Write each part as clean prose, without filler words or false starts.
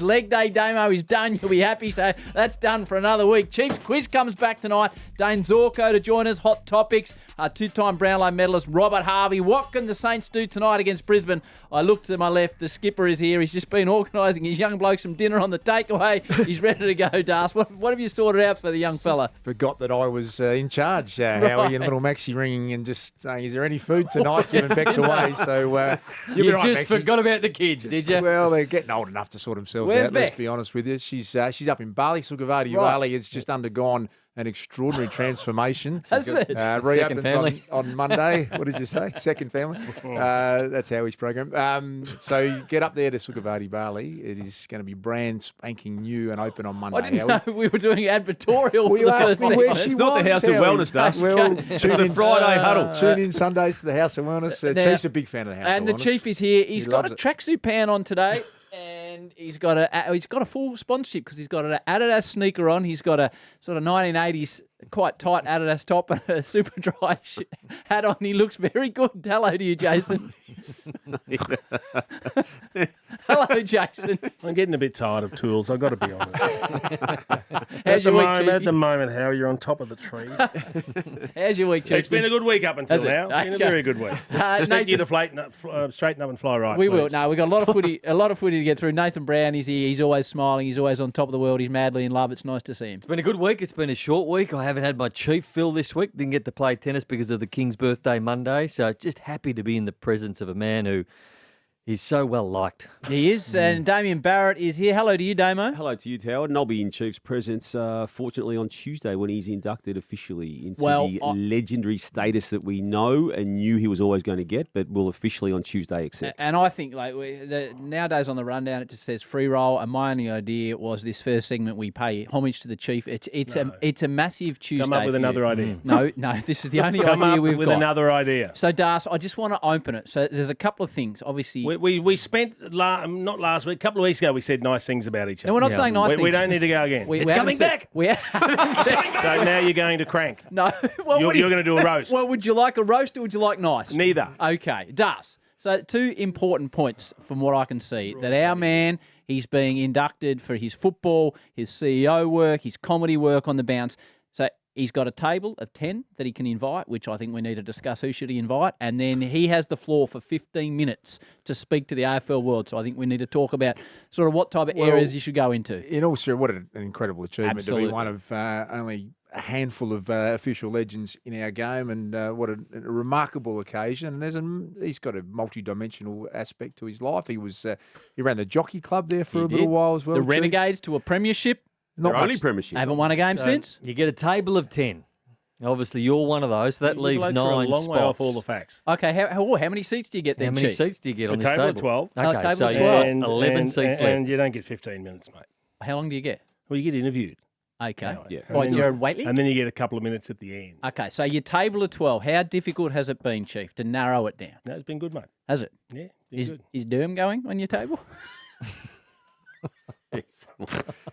Leg day, Damo is done. You'll be happy. So that's done for another week. Chiefs quiz comes back tonight. Dane Zorko to join us. Hot topics. Two-time Brownlow medalist Robert Harvey. What can the Saints do tonight against Brisbane? I look to my left. The skipper is here. He's just been organising his young blokes some dinner on the takeaway. He's ready to go, Darc. What have you sorted out for the young fella? Forgot that I was in charge, Howie, and little Maxie ringing and just saying, is there any food tonight? Giving Bex away. So you right, just Maxie. forgot about the kids, did you? Well, they're getting old enough to sort themselves Where's out, Beck? let's be honest with you. She's up in Bali. Sugavati Right. Wali has just undergone an extraordinary transformation. Has it? Second family. on Monday. What did you say? Second family. That's Howie's program. So you get up there to Sugavati Bali. It is going to be brand spanking new and open on Monday. I didn't Howie. know we were doing advertorial Well, for you the asked first me where segment. she It's not the was, House of Howie. Wellness, Darc. Well, It's the Friday Huddle. Tune in Sundays to the House of Wellness. Now- Chief's a big fan of the House And of the Wellness. chief is here. He's He got a loves it. tracksuit pan on today, and he's got a full sponsorship because he's got an Adidas sneaker on. He's got a sort of 1980s quite tight Adidas top and a super dry hat on. He looks very good. Hello to you, Jason. Hello, Jason. I'm getting a bit tired of tools, I've got to be honest. How's your week, At Chiefy? the moment, how you're on top of the tree. How's your week, Chief? It's been a good week up until Has it? now. It's been a Okay. very good week. Expect Nathan- you to straighten up and fly right. We will. please. No, we've got a lot of footy to get through. Nathan Brown is here. He's always smiling. He's always on top of the world. He's madly in love. It's nice to see him. It's been a good week. It's been a short week. I haven't had my chief Phil this week. Didn't get to play tennis because of the King's birthday Monday. So just happy to be in the presence of a man who is so well liked. He is. And Damien Barrett is here. Hello to you, Damo. Hello to you, Howard, and I'll be in Chief's presence, fortunately, on Tuesday when he's inducted officially into the legendary status that we know and knew he was always going to get, but will officially on Tuesday accept. And I think nowadays on the rundown it just says free roll. And my only idea was this first segment we pay homage to the chief. It's a massive Tuesday. Come up with for another you. idea. No, this is the only Come idea up we've with got. another idea. So Darc, I just want to open it. So there's a couple of things. Obviously, We spent, not last week, a couple of weeks ago, we said nice things about each other. no, we're not saying nice things. We don't need to go again. We It's haven't coming said- back. We haven't said. So now you're going to crank. No. Well, You're going to do a roast. Well, would you like a roast or would you like nice? Neither. Okay, Darc. So two important points from what I can see. That our man, he's being inducted for his football, his CEO work, his comedy work on the bounce. So he's got a table of 10 that he can invite, which I think we need to discuss who should he invite. And then he has the floor for 15 minutes to speak to the AFL world. So I think we need to talk about sort of what type of areas you should go into. In all seriousness, what an incredible achievement Absolutely. to be one of only a handful of official legends in our game, and what a remarkable occasion. And he's got a multi-dimensional aspect to his life. He ran the jockey club there for a little while as well. The Chief. Renegades to a premiership. Not Their only much- premiership. Haven't won a game So since. You get a table of 10. Obviously, you're one of those. So that You leaves blokes 9 are a long spots. way off all the facts. Okay, how many seats do you get then, How many Chief? seats do you get A on this table table? of 12. Oh, Okay, table so of you've 12. got 11 seats left. And you don't get 15 minutes, mate. How long do you get? Well, you get interviewed. Okay. Yeah. By And then Jared Waitley? And then you get a couple of minutes at the end. Okay, so your table of 12, how difficult has it been, Chief, to narrow it down? No, it's been good, mate. Has it? Yeah, been Is good. Durham going on your table?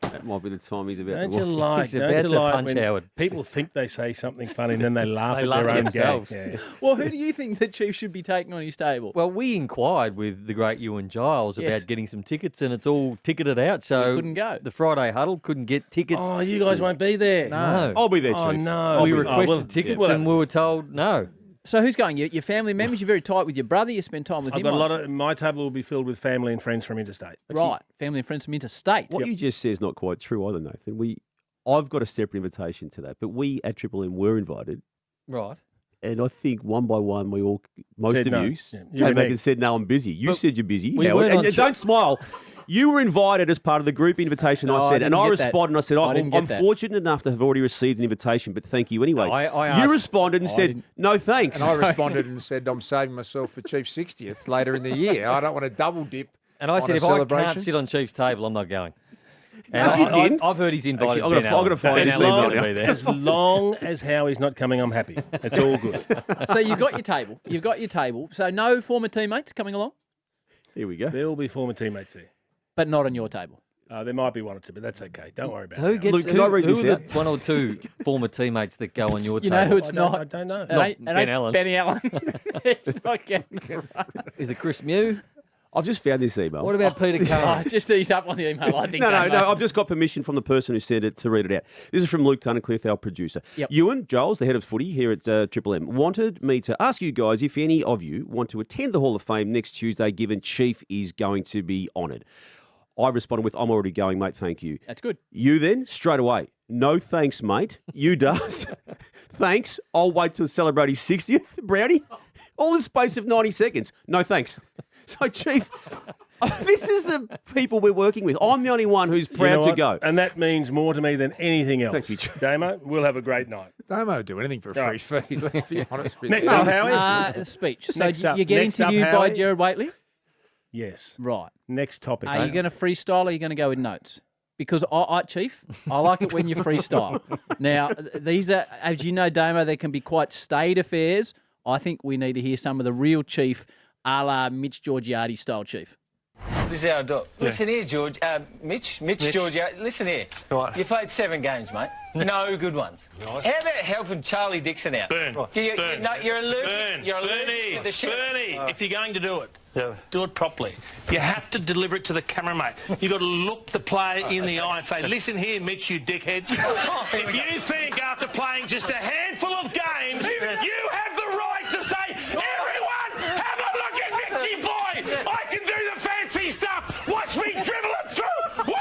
That might be the time he's about Don't to you walk. like, He's don't about you to like punch when Howard. people think they say something funny and then they laugh They at laugh their at own themselves. gag. Yeah. Well, who do you think the Chief should be taking on his table? Well, we inquired with the great Ewan Giles Yes. about getting some tickets, and it's all ticketed out. So You couldn't go. The Friday Huddle couldn't get tickets. Oh, you guys won't be there. no. I'll be there, Chief. Oh, no. we Oh, requested well, tickets, yeah. and we were told no. So who's going? Your family members? You're very tight with your brother. You spend time with I've him. got a lot of, my table will be filled with family and friends from interstate. Right, family and friends from interstate. What you just said is not quite true either, Nathan. I've got a separate invitation to that, but we at Triple M were invited, Right. and I think one by one most Said of no. you Yeah. You came and back me. and said, "No, I'm busy." You But said you're busy, we Howard, weren't and on don't smile. You were invited as part of the group invitation, No, I I said, didn't and I get that. responded and I said, I didn't get I'm that. fortunate enough to have already received an invitation, but thank you anyway. I You asked- responded and I said, didn't- no thanks. And I responded and said, I'm saving myself for Chief's 60th later in the year. I don't want to double dip. And I on said, a if I celebration. can't sit on Chief's table, I'm not going. No, And you didn't. I've heard he's invited. Actually, Ben I've gotta find Ben his Allen's email gonna now. be there. As long as Howie's not coming, I'm happy. It's all good. So you've got your table. You've got your table. So no former teammates coming along, Here we go. There will be former teammates there. but not on your table. There might be one or two, but that's okay. Don't worry about So who it. gets? Look, can I read who this are out? the one or two former teammates that go on your You table? know who it's I don't- not. I don't know. It ain't Ben Allen. Benny Allen. It's not getting it right. Is it Chris Mew? I've just found this email. What about Peter Carr? Just ease up on the email, I think. No, Damo. I've just got permission from the person who sent it to read it out. This is from Luke Tunnicliffe, our producer. Yep. Ewan Giles, the head of footy here at Triple M, wanted me to ask you guys if any of you want to attend the Hall of Fame next Tuesday, given Chief is going to be honoured. I responded with, I'm already going, mate, thank you. That's good. You then, straight away, no thanks, mate. You does. Thanks. I'll wait till celebrate his 60th, Brownie. All in the space of 90 seconds. No thanks. So, Chief, this is the people we're working with. I'm the only one who's proud to go. And that means more to me than anything else. Thank you, Chief. Damo, we'll have a great night. Damo would do anything for a free feed, let's be honest with Next you. up, Howie. The speech. So Next up. you get Next up, interviewed by Howie. Jared Waitley? Yes. Right. Next topic. Are you going to freestyle or are you going to go with notes? Because, Chief, I like it when you freestyle. Now, these are, as you know, Damo, they can be quite staid affairs. I think we need to hear some of the real Chief, a la Mitch Georgiades style, Chief. This is how I do it. Listen here, George. Mitch, Georgiades, listen here. Right. You played 7 games, mate. No good ones. Nice. How about helping Charlie Dixon out? Burn. No, you're allergic. You're allergic to the shit. Bernie, if you're going to do it, Yeah. do it properly. You have to deliver it to the camera, mate. You've got to look the player in the eye and say, listen here, Mitch, you dickhead. If you think after playing just a handful of games, you have the right to say, everyone, have a look at Mitchy boy. I can do the fancy stuff. Watch me dribble it through. Woo!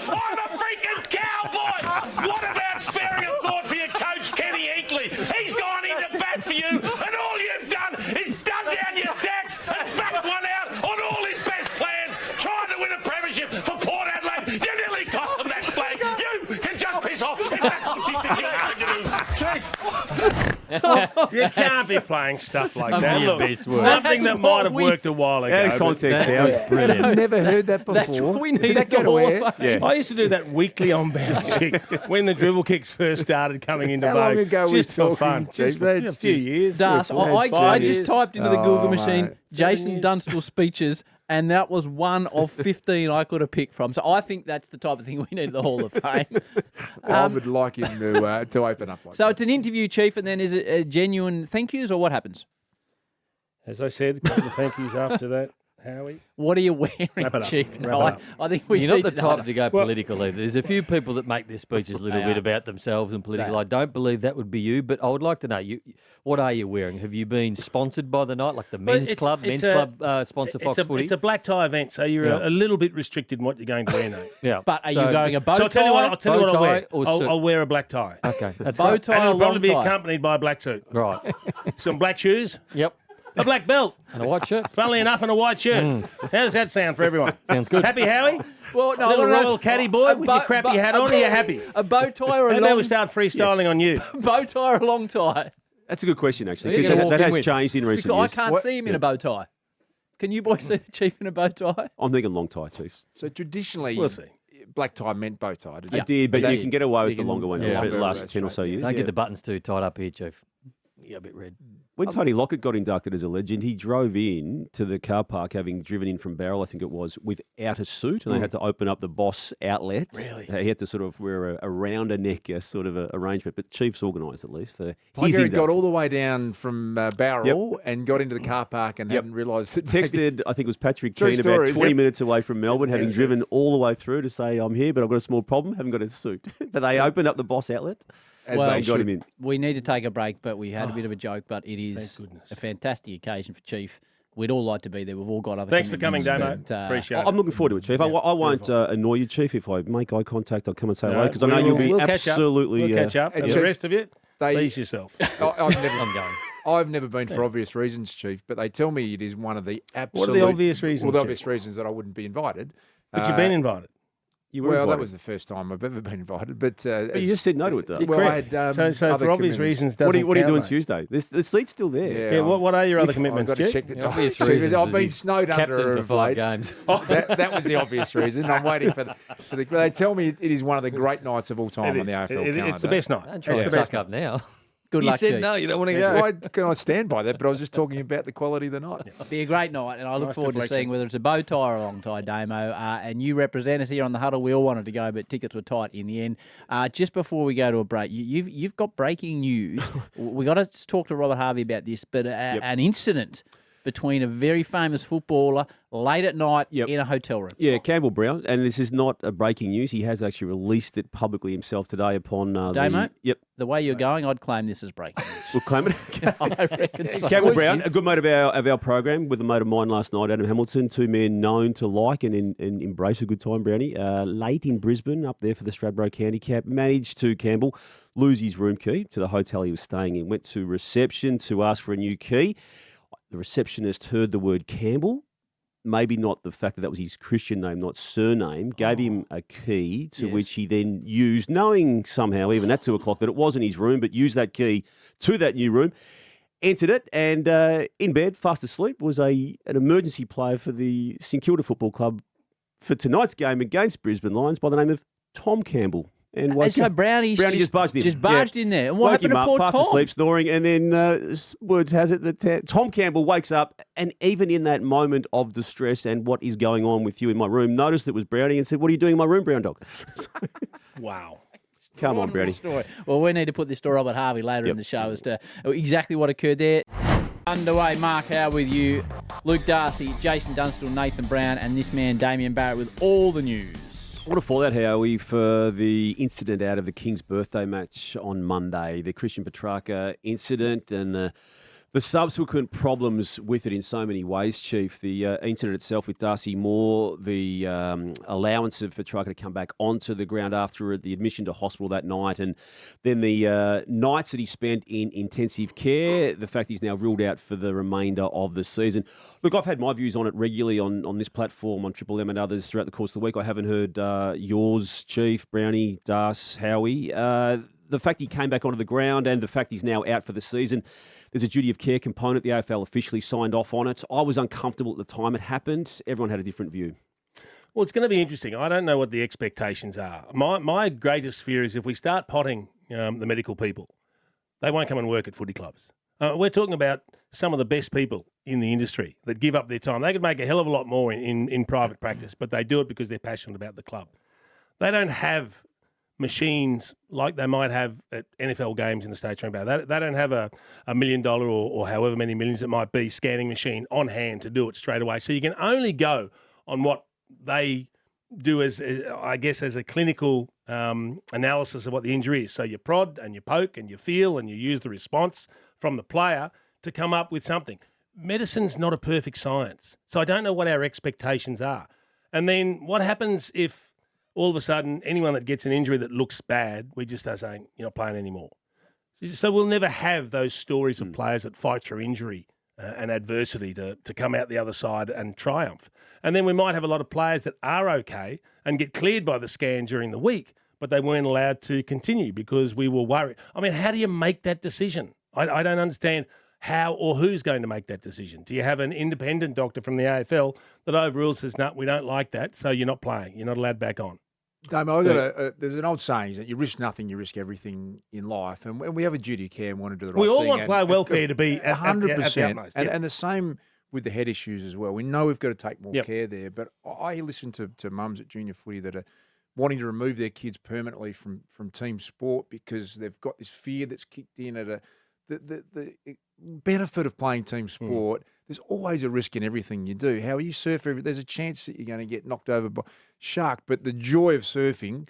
I'm a freaking cowboy. What about sparing a thought for your coach, Kenny Hinkley? He's gone into bat for you, and all you've done is done down your stats and backed one out on all his best plans, trying to win a premiership for Port Adelaide. You nearly cost them that flag. You can just piss off if that's what you think you're going to do. Chief. You can't be playing stuff like that. your Look, best work. something That's that might have what we- worked a while ago. Out of but- context, Howie. Brilliant. I've never heard that before. That's what we Did need that go to to Hall air? of Fame. Yeah. I used to do that weekly on bounce kick when the dribble kicks first started coming into How long vogue. ago was Just for talking, fun. Chief? Just for That's a few just- years. Das, I just typed into the Oh, Google machine mate. Jason years. Dunstall speeches, and that was one of 15 I could have picked from. So I think that's the type of thing we need at the Hall of Fame. I would like him to open up like So that. it's an interview, Chief, and then is it a genuine thank yous or what happens? As I said, a couple of thank yous after that, Howie. What are you wearing, Wrap it up. Chief? Wrap No, it up. I think we You're not need the to- type to go Well- political either. There's a few people that make their speeches a little They bit are. about themselves and political. They are. I don't believe that would be you, but I would like to know, what are you wearing? Have you been sponsored by the night, like the Well, men's it's- club? it's Men's a- club sponsor Fox Footy? It's a black tie event, so you're Yeah. a little bit restricted in what you're going to wear now. yeah. But are So- you going a bow tie? So I'll tell you what, bow I'll wear. tie or I'll, suit? I'll wear a black tie. Okay, that's bow great. tie And or it'll probably long be tie? accompanied by a black suit, Right. some black shoes, Yep. a black belt. And a white shirt. Funnily enough, and a white shirt. How does that sound for everyone? Sounds good. Happy, Howie? Well, no, Little no, royal caddy boy a with bow- your crappy bow- hat on. Are you happy? A bow tie or a How about long we start freestyling on you? bow tie or a long tie? That's a good question, actually, Who are you because gonna that walk has in with? changed in recent Because I years. can't see him in a bow tie. Can you boys see the Chief in a bow tie? I'm thinking long tie, Chief. So traditionally, We'll see. black tie meant bow tie. Didn't Yeah. It did, but But you that- can get away with you the can- longer one yeah, for the longer, last 10 or so straight. years. Don't yeah. get the buttons too tight up here, Chief. Yeah, a bit red. When Tony Lockett got inducted as a legend, he drove in to the car park, having driven in from Barrel, I think it was, without a suit, and they had to open up the Boss outlet. Really? He had to sort of wear a rounder neck sort of a arrangement, but Chiefs organised at least for his Tiger got induction. all the way down from Barrel and got into the car park and Yep. hadn't realised it. Texted, I think it was Patrick True Keane, about stories, 20 yep. minutes away from Melbourne, having driven all the way through to say, I'm here, but I've got a small problem, haven't got a suit. But they opened up the Boss outlet As Well, they and got should. him in. We need to take a break, but we had a bit of a joke, but it is Thank goodness. a fantastic occasion for Chief. We'd all like to be there. We've all got other Thanks for coming, commitments, Damo. but, Appreciate it. I'm looking forward to it, Chief. I won't annoy you, Chief. If I make eye contact, I'll come and say hello, No, because I know you'll be we'll catch up. absolutely... We'll catch up. and And Chief, the rest of you, they- please yourself. I've never, I'm going. I've never been for obvious reasons, Chief, but they tell me it is one of the absolute. What are the obvious reasons, Well, the Chief? obvious reasons that I wouldn't be invited. But you've been invited. You were Well, that invited. was the first time I've ever been invited. But, But you just said no to it, though. Well, I had so other for obvious commitments. reasons, What are you doesn't doing count, mate. Tuesday? The seat's still there. Yeah, what are your other commitments, I've got to Chief? check the The obvious diary. reasons I've is been he's snowed Captain under for of 5 late. games. That was the obvious reason. I'm waiting for the. But they tell me it is one of the great nights of all time It on the is. AFL calendar. It's the best night. Don't try It's to the best suck up now. Good You luck, said Chief. no, you don't want to Well, go. can I stand by that? But I was just talking about the quality of the night. It'll be a great night, and I look Nice forward to deflection. seeing whether it's a bow tie or a long tie, Damo. And you represent us here on the Huddle. We all wanted to go, but tickets were tight in the end. Just before we go to a break, you've got breaking news. We got to talk to Robert Harvey about this, but an incident between a very famous footballer late at night in a hotel room. Yeah, Campbell Brown, and this is not a breaking news. He has actually released it publicly himself today upon Damo, Yep. the way you're going, I'd claim this as breaking news. We'll claim it. I reckon so. Campbell Brown, a good mate of our program, with a mate of mine last night, Adam Hamilton, two men known to like and embrace a good time, Brownie. Late in Brisbane, up there for the Stradbroke Handicap, managed to, Campbell, lose his room key to the hotel he was staying in. Went to reception to ask for a new key. The receptionist heard the word Campbell, maybe not the fact that was his Christian name, not surname, gave him a key to which he then used, knowing somehow, even at 2 o'clock, that it wasn't his room, but used that key to that new room, entered it, and in bed, fast asleep, was an emergency player for the St Kilda Football Club for tonight's game against Brisbane Lions by the name of Tom Campbell. And so Brownie just barged in. Just barged in there. And what woke happened him to up, poor fast Tom? asleep, snoring, and then words has it that Tom Campbell wakes up, and even in that moment of distress and what is going on with you in my room, noticed it was Brownie and said, "What are you doing in my room, Brown Dog?" Wow. Come on, Brownie. Story. Well, we need to put this story up at Harvey later in the show as to exactly what occurred there. Underway, Mark Howe with you, Luke Darcy, Jason Dunstall, Nathan Brown, and this man, Damien Barrett, with all the news. What a fallout, Howie, for the incident out of the King's birthday match on Monday, the Christian Petracca incident and the subsequent problems with it in so many ways, Chief. The incident itself with Darcy Moore, the allowance of Petracca to come back onto the ground after the admission to hospital that night, and then the nights that he spent in intensive care, the fact he's now ruled out for the remainder of the season. Look, I've had my views on it regularly on this platform, on Triple M and others throughout the course of the week. I haven't heard yours, Chief, Brownie, Darce, Howie. The fact he came back onto the ground and the fact he's now out for the season, there's a duty of care component. The AFL officially signed off on it. I was uncomfortable at the time it happened. Everyone had a different view. Well, it's going to be interesting. I don't know what the expectations are. My greatest fear is if we start potting the medical people, they won't come and work at footy clubs. We're talking about some of the best people in the industry that give up their time. They could make a hell of a lot more in private practice, but they do it because they're passionate about the club. They don't have machines like they might have at NFL games in the States. They don't have a $1 million or however many millions it might be scanning machine on hand to do it straight away. So you can only go on what they do as a clinical analysis of what the injury is. So you prod and you poke and you feel and you use the response from the player to come up with something. Medicine's not a perfect science. So I don't know what our expectations are. And then what happens if all of a sudden anyone that gets an injury that looks bad, we just start saying, you're not playing anymore. So we'll never have those stories of players that fight through injury and adversity to come out the other side and triumph. And then we might have a lot of players that are okay and get cleared by the scan during the week, but they weren't allowed to continue because we were worried. I mean, how do you make that decision? I don't understand how or who's going to make that decision. Do you have an independent doctor from the AFL that overrules, says, no, we don't like that, so you're not playing. You're not allowed back on. Damo, there's an old saying that you risk nothing, you risk everything in life. And we have a duty of care and want to do the right thing. We all want player welfare to be at 100%. The utmost. And the same with the head issues as well. We know we've got to take more care there. But I listen to mums at junior footy that are wanting to remove their kids permanently from team sport because they've got this fear that's kicked in at the benefit of playing team sport. There's always a risk in everything you do. How you surf, there's a chance that you're going to get knocked over by shark, but the joy of surfing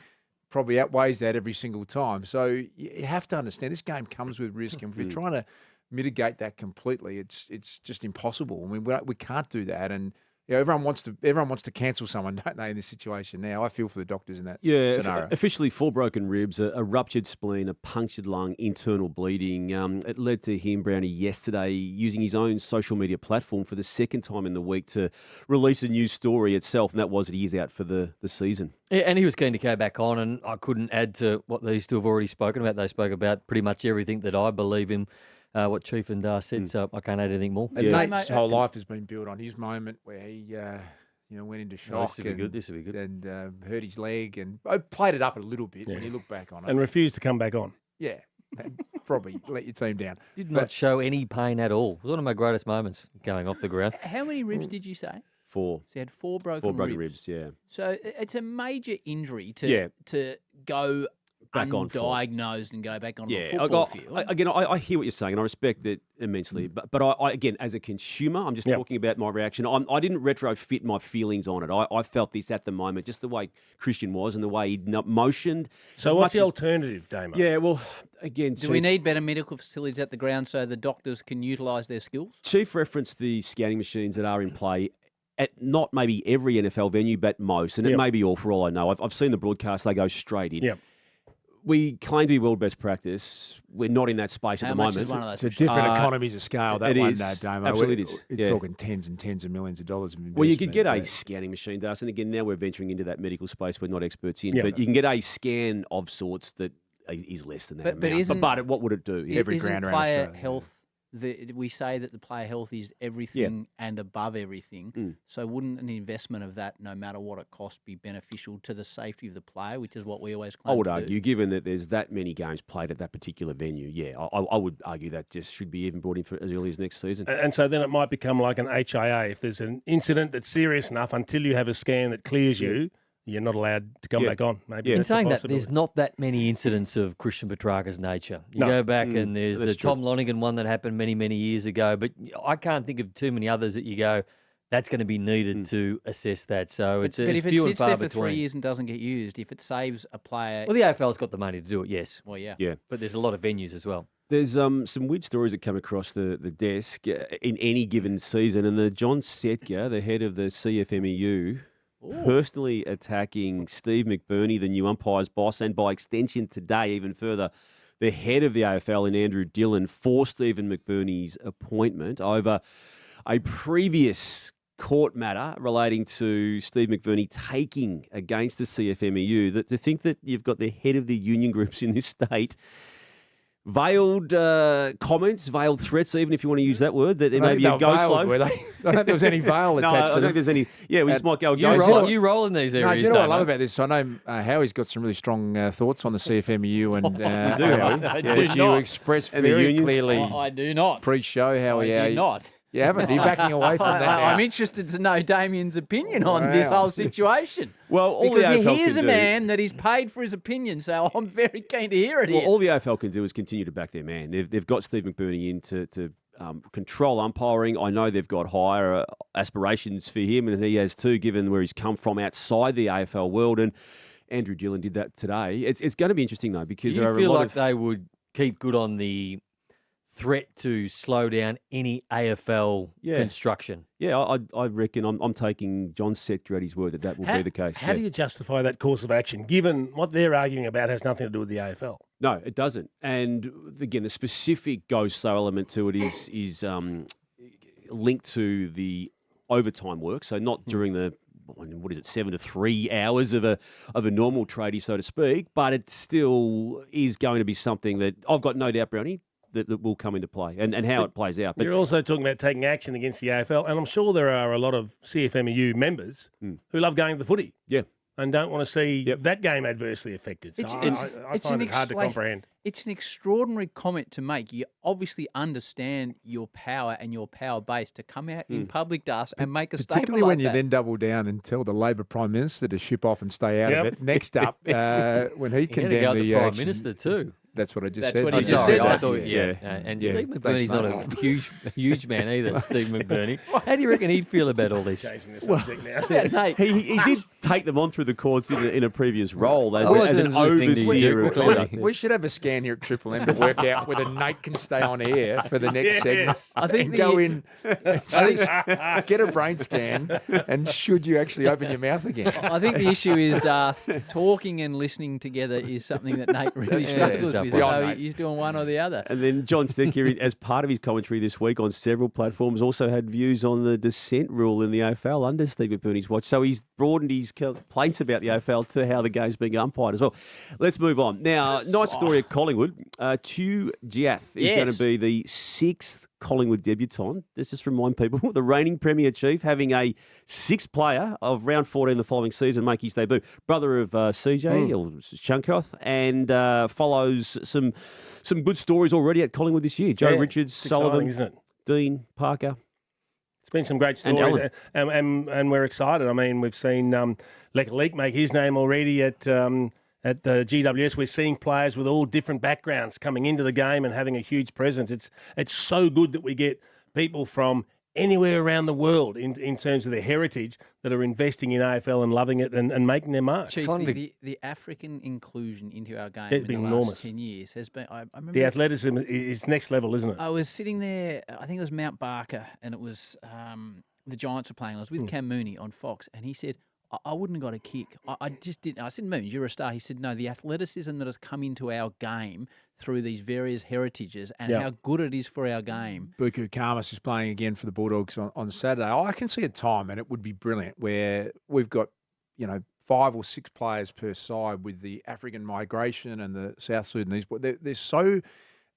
probably outweighs that every single time. So you have to understand this game comes with risk, and if you're trying to mitigate that completely, it's just impossible. I mean, we can't do that, and everyone wants to cancel someone, don't they, in this situation now? I feel for the doctors in that scenario. Officially 4 broken ribs, a ruptured spleen, a punctured lung, internal bleeding. It led to him, Brownie, yesterday using his own social media platform for the second time in the week to release a news story itself, and that was that he is out for the season. Yeah, and he was keen to go back on, and I couldn't add to what these two have already spoken about. They spoke about pretty much everything that I believe in. What Chief and Dar said, so I can't add anything more. And Nate's whole life has been built on his moment where he, went into shock. This will be good. And hurt his leg and played it up a little bit when you look back on it. And refused to come back on. Yeah, and probably let your team down. Did not show any pain at all. It was one of my greatest moments going off the ground. How many ribs did you say? 4. So he had 4 broken ribs. Yeah. So it's a major injury to go back on form. undiagnosed and go back on the Yeah, football field. I hear what you're saying, and I respect it immensely. But I, again, as a consumer, I'm just talking about my reaction. I didn't retrofit my feelings on it. I felt this at the moment, just the way Christian was and the way he motioned. So what's the alternative, Damo? Yeah, well, again, Do we need better medical facilities at the ground so the doctors can utilise their skills? Chief referenced the scanning machines that are in play at not maybe every NFL venue, but most, and it may be all for all I know. I've seen the broadcast; they go straight in. Yep. We claim to be world best practice. We're not in that space at the much moment. is one of those It's a different economies of scale. That it one, is. Damo. Absolutely it is. We're Yeah. talking tens and tens of millions of dollars. Of Well, you could get a investment, scanning machine, Darc, and again, now we're venturing into that medical space we're not experts in, Yeah. but you can get a scan of sorts that is less than that But amount. isn't- But what would it do? Yeah. Every Isn't ground around player Australia, health. We say that the player health is everything and above everything. So wouldn't an investment of that, no matter what it costs, be beneficial to the safety of the player, which is what we always claim I would to argue, do? given that there's that many games played at that particular venue, I would argue that just should be even brought in for as early as next season. And so then it might become like an HIA. If there's an incident that's serious enough, until you have a scan that clears you, you're not allowed to come back on. Maybe In that's a saying that, possibility. there's not that many incidents of Christian Petracca's nature. You No. go back and there's the that's true. Tom Lonergan one that happened many, many years ago, but I can't think of too many others that you go, that's going to be needed to assess that. So it's But it's if it few and sits far there for between. 3 years and doesn't get used, if it saves a player, Well, the AFL's got the money to do it, yes. well, yeah. Yeah. But there's a lot of venues as well. There's some weird stories that come across the desk in any given season, and the John Setka, the head of the CFMEU, personally attacking Steve McBurney, the new umpire's boss, and by extension today, even further, the head of the AFL in Andrew Dillon for Stephen McBurney's appointment over a previous court matter relating to Steve McBurney taking against the CFMEU. That to think that you've got the head of the union groups in this state. Veiled comments, veiled threats, even if you want to use that word, that there may be a go slow. Were they? I don't think there was any veil No, attached I to don't think them. there's any. Yeah, we just might go You go roll, slow. you roll in these No, areas, do you know what I love Damo. about this? I know Howie's got some really strong thoughts on the CFMEU, and do, Howie. I do which you not. expressed And the very unions. clearly I do not. pre-show, Howie. I do not. You haven't. You're backing away from that now. I'm interested to know Damien's opinion on this Wow. whole situation. Well, all the because AFL he is can a do- man that he's paid for his opinion, so I'm very keen to hear it Well, here. all the AFL can do is continue to back their man. They've got Steve McBurney in to control umpiring. I know they've got higher aspirations for him, and he has too, given where he's come from outside the AFL world. And Andrew Dillon did that today. It's going to be interesting, though, because Do there you are feel a lot like of... they would keep good on the threat to slow down any AFL construction? Yeah, I reckon I'm taking John Setka at his word that will be the case. How do you justify that course of action, given what they're arguing about has nothing to do with the AFL? No, it doesn't. And again, the specific go slow element to it is linked to the overtime work. So not during the 7 to 3 hours of a normal tradie, so to speak, but it still is going to be something that I've got no doubt, Brownie, that will come into play and how it plays out. But You're also talking about taking action against the AFL, and I'm sure there are a lot of CFMEU members who love going to the footy. Yeah. And don't want to see that game adversely affected. So I find it hard to comprehend. It's an extraordinary comment to make. You obviously understand your power and your power base to come out in public, Darc, and make a statement Particularly like when you that. then double down and tell the Labor Prime Minister to ship off and stay out Yep. of it. Next up, when he You got to go condemned to the the Prime action- Minister too. That's what I just That's said. what he Oh, just sorry, said I that. thought, Yeah. And Yeah. Steve Thanks, McBurney's not a huge man either, Steve McBurney. How do you reckon he'd feel about all this? Changing the subject now. Yeah, mate. he did take them on through the courts in a previous role as, I wasn't as an listening to you, overseer Duke, of clearly. conduct. We should have a scan here at Triple M to work out whether Nate can stay on air for the next segment. I think and the- go in, and just get a brain scan, and should you actually open your mouth again? I think the issue is, Darc, talking and listening together is something that Nate really Yeah, struggles tough with. one. So Yeah, Nate. he's doing one or the other. And then John Setka, as part of his commentary this week on several platforms, also had views on the dissent rule in the AFL under Steve McBurney's watch. So he's broadened his complaints about the AFL to how the game's being umpired as well. Let's move on. Now, nice story at Collingwood. Tu Jiath is Yes. going to be the 6th Collingwood debutant. Let's just remind people, the reigning Premier Chief having a 6th player of round 14 the following season make his debut. Brother of CJ, or Chunkoth, and follows some good stories already at Collingwood this year. Joe Yeah, Richards, it's Sullivan, exciting, isn't it? Dean, Parker. It's been some great And stories, and we're excited. I mean, we've seen Leek make his name already at at the GWS, we're seeing players with all different backgrounds coming into the game and having a huge presence. It's so good that we get people from anywhere around the world in terms of their heritage that are investing in AFL and loving it and making their mark. Chief, the African inclusion into our game It's in been the enormous. last 10 years has been. I remember The athleticism is next level, isn't it? I was sitting there. I think it was Mount Barker, and it was the Giants were playing. I was with Cam Mooney on Fox, and he said, I wouldn't have got a kick. I just didn't. I said, Moons, you're a star. He said, no, the athleticism that has come into our game through these various heritages and how good it is for our game. Buku Kamas is playing again for the Bulldogs on Saturday. I can see a time, and it would be brilliant, where we've got, 5 or 6 players per side with the African migration and the South Sudanese. They're so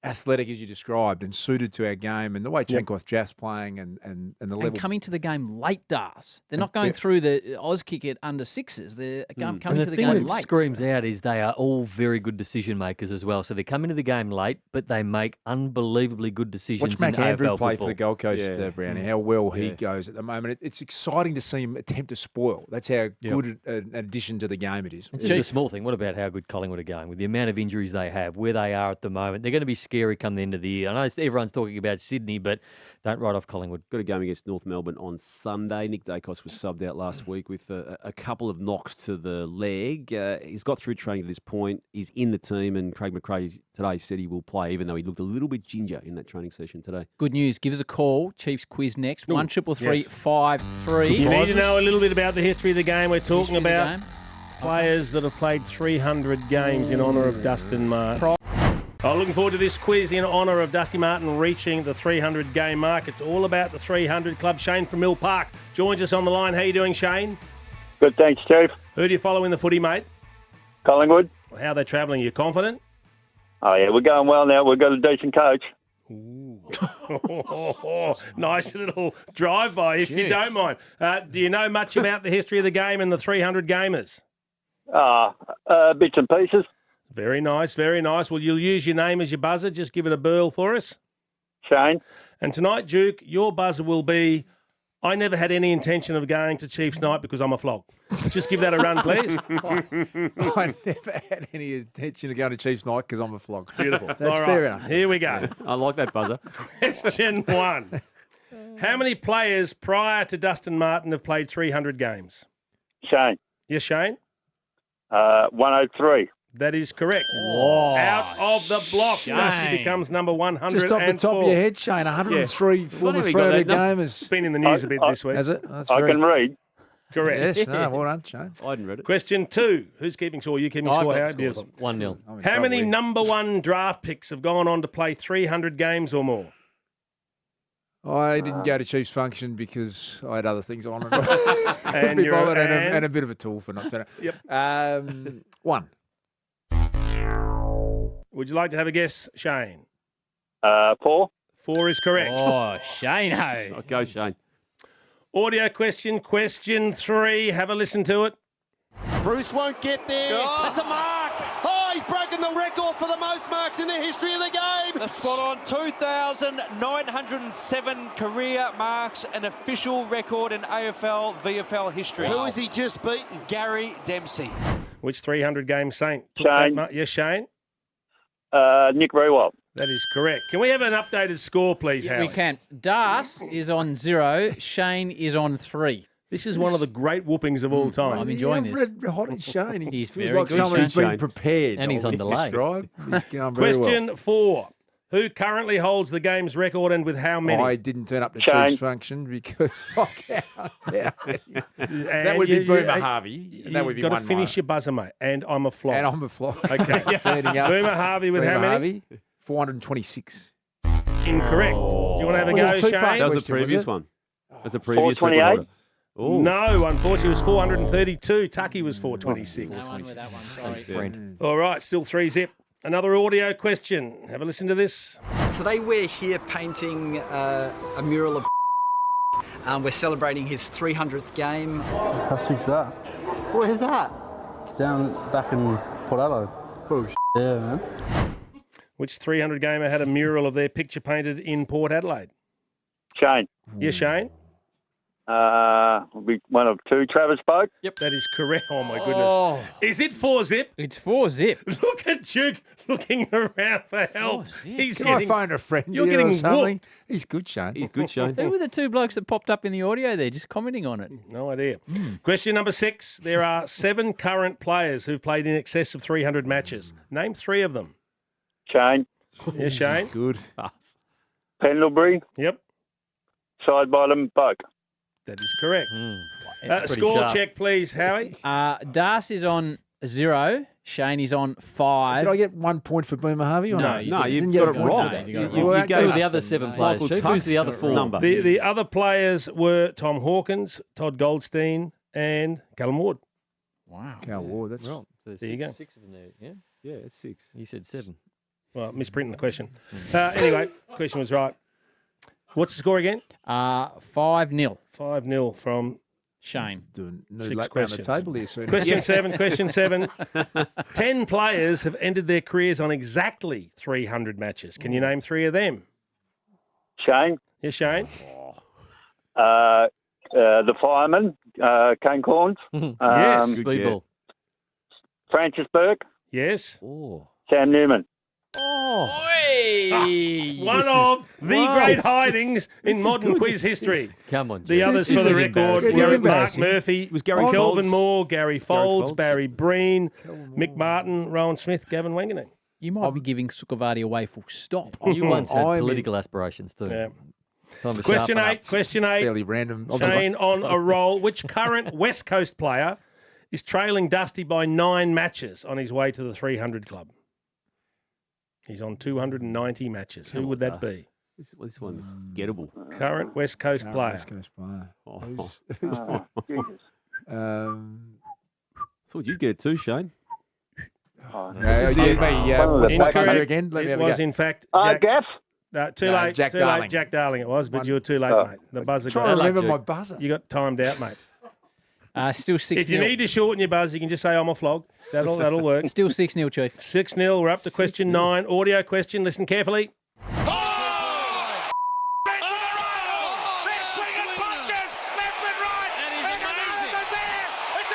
athletic, as you described, and suited to our game, and the way Chenkoth Jaff's playing and the level. And coming to the game late, Darc. They're not going through the Oz kick at under sixes. They're coming And to the thing game that late. screams out is they are all very good decision makers as well. So they come into the game late, but they make unbelievably good decisions Watch Mac in Andrew AFL play football. for the Gold Coast, Yeah. Brownie, how well he goes at the moment. It's exciting to see him attempt to spoil. That's how good an addition to the game it is. It's just a small thing. What about how good Collingwood are going? With the amount of injuries they have, where they are at the moment, they're going to be scary come the end of the year. I know everyone's talking about Sydney, but don't write off Collingwood. Got a game against North Melbourne on Sunday. Nick Dacos was subbed out last week with a couple of knocks to the leg. He's got through training to this point. He's in the team, and Craig McRae today said he will play, even though he looked a little bit ginger in that training session today. Good news. Give us a call. Chiefs quiz next. Ooh, 1-333-5-3. You need to know a little bit about the history of the game. We're talking History of the about game. players that have played 300 games in honour of Dustin Martin. Looking forward to this quiz in honour of Dusty Martin reaching the 300 game mark. It's all about the 300 club. Shane from Mill Park joins us on the line. How you doing, Shane? Good, thanks, Chief. Who do you follow in the footy, mate? Collingwood. How are they travelling? Are you confident? Oh, yeah, we're going well now. We've got a decent coach. Nice little drive-by, if you don't mind. Do you know much about the history of the game and the 300 gamers? Bits and pieces. Very nice, very nice. Well, you'll use your name as your buzzer. Just give it a burl for us. Shane. And tonight, Duke, your buzzer will be, I never had any intention of going to Chiefs night because I'm a flog. Just give that a run, please. I never had any intention of going to Chiefs night because I'm a flog. Beautiful. That's All right, fair enough. Here we go. I like that buzzer. Question 1. How many players prior to Dustin Martin have played 300 games? Shane. Yes, Shane? 103. That is correct. Whoa. Out of the blocks. Dusty becomes number 104. Just off the top of your head, Shane, 103 former Funny we got 300 that number. gamers. It's been in the news a bit this week. Has it? That's I very can read. Correct. Yes, no, well done, Shane. I hadn't read it. Question 2. Who's keeping score? You keeping I've score, got Howard? scores. Beautiful. 1-0. I'm in How trouble many here. number 1 draft picks have gone on to play 300 games or more? I didn't go to Chiefs function because I had other things on. And Be you're- bothered and- and a bit of a tool for not turning. Yep. 1. Would you like to have a guess, Shane? 4. 4 is correct. Oh, Shane-ho. Oh, go, Shane. Audio question 3. Have a listen to it. Bruce won't get there. That's a mark. Oh, he's broken the record for the most marks in the history of the game. The spot on 2,907 career marks, an official record in AFL, VFL history. Who has he just beaten? Gary Dempsey. Which 300 game Saint? Shane. Yes, Shane? Nick Rewalt. That is correct. Can we have an updated score, please, We Howard? can. Darc is on 0. Shane is on 3. This is one of the great whoopings of all time. I'm enjoying Yeah, this. Red hot as Shane. He He's feels very like good, someone who's Shane. been prepared. And he's of on this delay. describe. He's going very Question 4. Who currently holds the game's record and with how many? well. I didn't turn up to Shane. Chiefs function because I can't. That And would be you- Boomer you- Harvey. That You've would be got to one finish mile. your buzzer, mate. And I'm a flop. And I'm a flop. Okay. Turning up. Boomer Harvey with how Boomer many? Harvey, 426. Incorrect. Do you want to have a Well, go, two-part Shane? That was the question, was previous it? one. That's a previous 428? record holder. Oh, No, unfortunately, it was 432. Tucky was 426. No one with that one, sorry. Brent. All right, still 3-zip. Another audio question. Have a listen to this. Today we're here painting a mural of we're celebrating his 300th game. How sick's that? Where's that? It's down back in Port Adelaide. Oh, yeah, man. Which 300 gamer had a mural of their picture painted in Port Adelaide? Shane. Yes, Shane? Will be one of two. Travis Boak. Yep. That is correct. Oh, my goodness. Is it 4-zip? It's 4-zip. Look at Duke looking around for help. He's Can I phone a friend? You're here or getting something? whooped. He's good, Shane. He's good, Shane. Who were the two blokes that popped up in the audio there, just commenting on it? No idea. Question number 6. There are 7 current players who've played in excess of 300 matches. Name 3 of them. Shane. Yes, Shane. Good. Pendlebury. Yep. Side bottom. Boak. That is correct. Pretty Score sharp. check, please, Howie. Darc is on 0. Shane is on 5. Did I get 1 point for Boomer Harvey or No, no? you you've didn't got get it a point wrong. for that. You got it You wrong. were Who are the other 7 players? Michael Who's the other 4? number. The other players were Tom Hawkins, Todd Goldstein, and Callum Ward. Wow. Cal Ward, that's Right. So There you go. 6 of them there, yeah? Yeah, it's 6. You said 7. Well, misprinting the question. Anyway, question was right. What's the score again? 5-0. 5-0 from Shane. doing new 6 lap round the questions. table here soon. Question 7. Question 7. 10 players have ended their careers on exactly 300 matches. Can you name 3 of them? Shane. Yes, Shane. The fireman. Kane Corns. Yes. Speedball. Francis Burke. Yes. Oh. Sam Newman. One of the great hidings in modern quiz history. Come on, The Jeff. others for the record embarrassing. were It's Mark embarrassing. Murphy, It was Gary Kelvin Folds. Moore, Gary Folds, Folds. Barry Breen, Mick Martin, Rowan Smith, Gavin Wanganeen. You might be giving Sukhavati away full stop. You once had I'm in- political aspirations too. Yeah. Time to Question sharpen 8. up. Question 8. Fairly random. Shane on a roll. Which current West Coast player is trailing Dusty by 9 matches on his way to the 300 club? He's on 290 matches. Who would that be? This one's gettable. Current West Coast player. West Coast player. Oh. Jesus. Thought you'd get it too, Shane. Oh, Yeah, me. One of the What's my back- buzzer again? Let me It have a was go. in fact Jack. Gaff. Too No, late. Jack too Darling. late. Jack Darling it was, but One- you were too late, mate. The buzzer Trying got to remember Jack. my buzzer. You got timed out, mate. Still 6-0. If you need to shorten your buzz, you can just say I'm a flog. That'll work. Still 6-0, Chief. 6-0. We're up to question 9. Audio question. Listen carefully.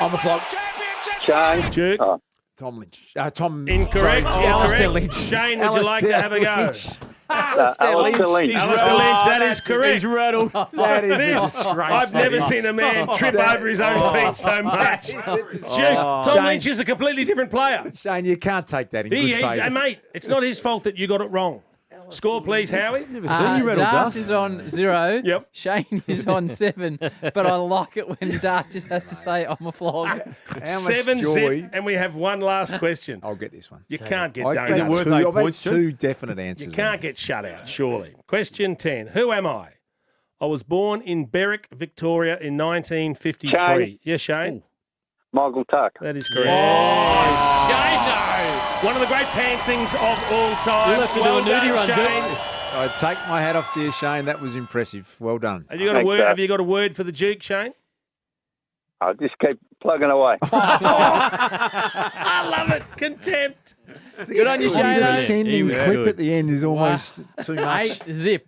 I'm a flog. Shane. Duke. Tom Lynch. Tom. Incorrect. Sorry, Alistair Incorrect. Lynch. Shane, would you like to have a go? Alistair Lynch. Alistair Lynch, that is correct. He's rattled. That is a This- disgrace. I've that never is. seen a man trip over his own feet so much. Duke, Tom Shane. Lynch is a completely different player. Shane, you can't take that in good faith. Mate, it's not his fault that you got it wrong. Score, please, Howie. Never seen you rattle Darc dust. is on 0. Yep. Shane is on 7. But I like it when Darc just has to say, I'm a flog. How much 7 joy. zip, and we have one last question. I'll get this one. You can't get I've donuts. got worth two, 8 I've had points, two definite answers. You can't get shut out, surely. Question 10. Who am I? I was born in Berwick, Victoria in 1953. Shane. Yes, Shane? Michael Tuck. That is correct. Shane! One of the great pantsings of all time. You'll have to do a nudie run, Shane. I take my hat off to you, Shane. That was impressive. Well done. Have you got a Thanks, word? sir. Have you got a word for the Duke, Shane? I'll just keep plugging away. I love it. Contempt. Good on you, The Shane. descending was clip good. at the end is almost too much. 8-zip.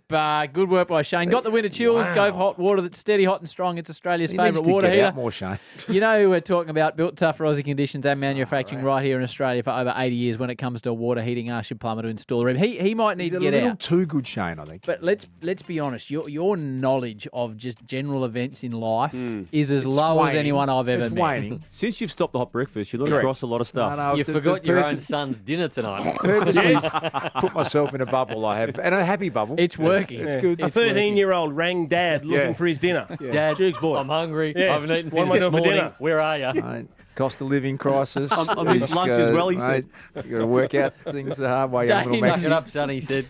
Good work by Shane. Got the winner chills. Wow. Go for hot water that's steady, hot and strong. It's Australia's He needs favourite to water get heater. out more, Shane. You know, we're talking about built tough for Aussie conditions and manufacturing right here in Australia for over 80 years when it comes to water heating. Ask your plumber to install the room. He might need He's to a get little out. too good, Shane, I think. But let's be honest. Your knowledge of just general events in life is as low as waning. anyone I've ever It's met. waning. Since you've stopped the hot breakfast, you look Correct. across a lot of stuff. No, You the- forgot the your own perfect- son's dinner tonight. Purposely put myself in a bubble. I have, and a happy bubble. It's working. It's good. A 13-year-old rang Dad looking Yeah. for his dinner. Dad, Duke's boy. I'm hungry. Yeah. I haven't eaten What am I this doing for morning. dinner? Where are you? Mate, cost of living crisis. I missed lunch as well, he said. You got to work out things the hard way. young little Dane, Suck Maxie. it up, son, he said.